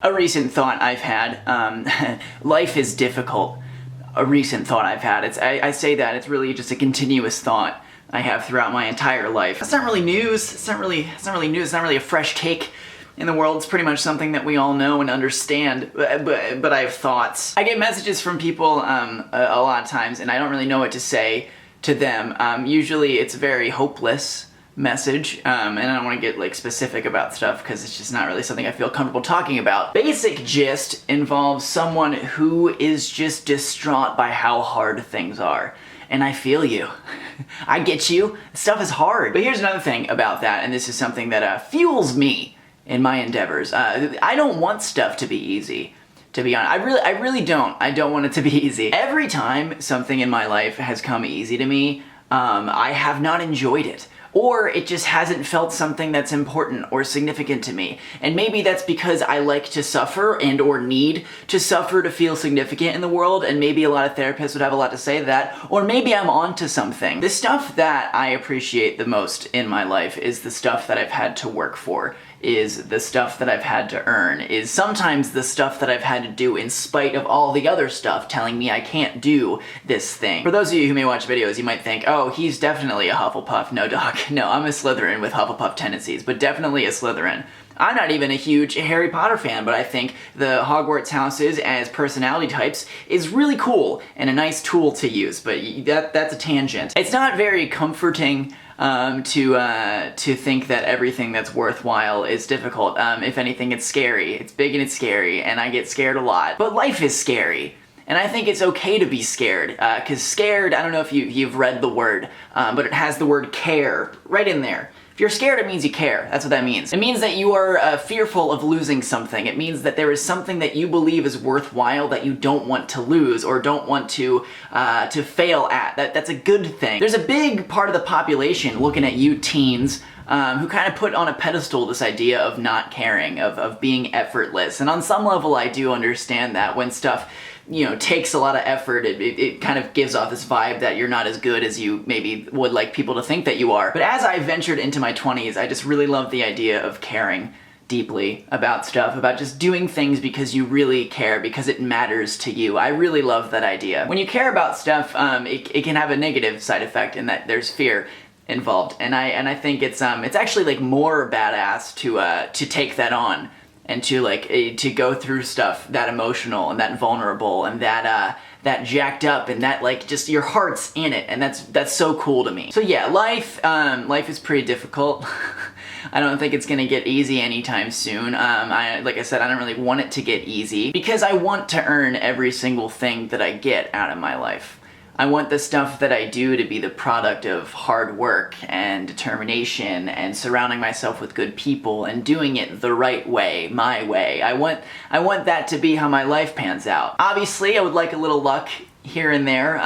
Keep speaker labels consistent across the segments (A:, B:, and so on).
A: A recent thought I've had, life is difficult. A recent thought I've had. I say that, it's really just a continuous thought I have throughout my entire life. It's not really news, it's not really news, it's not really a fresh take in the world. It's pretty much something that we all know and understand, but I have thoughts. I get messages from people a lot of times, and I don't really know what to say to them. Usually it's a very hopeless message, and I don't want to get specific about stuff because it's just not really something I feel comfortable talking about. Basic gist involves someone who is just distraught by how hard things are. And I feel you. I get you. Stuff is hard. But here's another thing about that, and this is something that fuels me in my endeavors. I don't want stuff to be easy. To be honest, I really don't. I don't want it to be easy. Every time something in my life has come easy to me, I have not enjoyed it. Or it just hasn't felt something that's important or significant to me. And maybe that's because I like to suffer and or need to suffer to feel significant in the world, and maybe a lot of therapists would have a lot to say to that, or maybe I'm onto something. The stuff that I appreciate the most in my life is the stuff that I've had to work for, is the stuff that I've had to earn, is sometimes the stuff that I've had to do in spite of all the other stuff telling me I can't do this thing. For those of you who may watch videos, you might think, oh, he's definitely a Hufflepuff. No, Doc. No, I'm a Slytherin with Hufflepuff tendencies, but definitely a Slytherin. I'm not even a huge Harry Potter fan, but I think the Hogwarts houses as personality types is really cool and a nice tool to use, but that's a tangent. It's not very comforting to think that everything that's worthwhile is difficult. If anything, it's scary. It's big and it's scary, and I get scared a lot. But life is scary. And I think it's okay to be scared, because scared, I don't know if you've read the word, but it has the word care right in there. If you're scared, it means you care. That's what that means. It means that you are fearful of losing something. It means that there is something that you believe is worthwhile that you don't want to lose or don't want to fail at. That's a good thing. There's a big part of the population looking at you teens who kind of put on a pedestal this idea of not caring, of being effortless. And on some level, I do understand that when stuff takes a lot of effort, it kind of gives off this vibe that you're not as good as you maybe would like people to think that you are. But as I ventured into my 20s, I just really love the idea of caring deeply about stuff, about just doing things because you really care, because it matters to you. I really love that idea. When you care about stuff, it can have a negative side effect in that there's fear involved, and I think it's actually more badass to take that on. And to go through stuff that emotional and that vulnerable and that jacked up and that just your heart's in it, and that's so cool to me. So yeah, life is pretty difficult. I don't think it's gonna get easy anytime soon. Like I said, I don't really want it to get easy because I want to earn every single thing that I get out of my life. I want the stuff that I do to be the product of hard work and determination and surrounding myself with good people and doing it the right way, my way. I want that to be how my life pans out. Obviously, I would like a little luck here and there,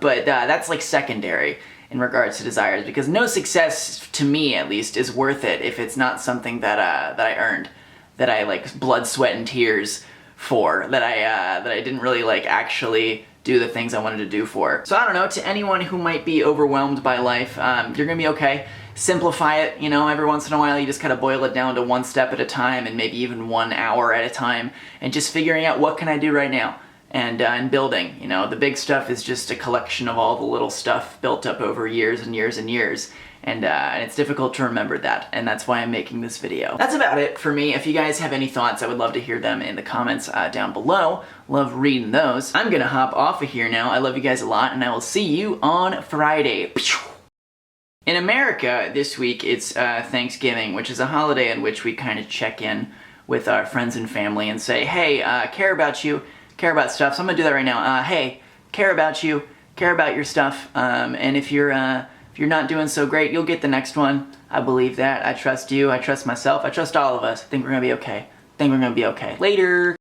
A: but that's secondary in regards to desires, because no success, to me at least, is worth it if it's not something that I earned, that I blood, sweat, and tears for, that I didn't really actually do the things I wanted to do for. So I don't know, to anyone who might be overwhelmed by life, you're gonna be okay. Simplify it, every once in a while you just kind of boil it down to one step at a time, and maybe even 1 hour at a time, and just figuring out what can I do right now, and building. The big stuff is just a collection of all the little stuff built up over years and years and years. And it's difficult to remember that, and that's why I'm making this video. That's about it for me. If you guys have any thoughts, I would love to hear them in the comments down below. Love reading those. I'm gonna hop off of here now. I love you guys a lot, and I will see you on Friday. In America, this week, it's Thanksgiving, which is a holiday in which we kind of check in with our friends and family and say, hey, care about you, care about stuff. So I'm gonna do that right now. Hey, care about you, care about your stuff, and if you're not doing so great, you'll get the next one. I believe that. I trust you. I trust myself. I trust all of us. I think we're gonna be okay. Later.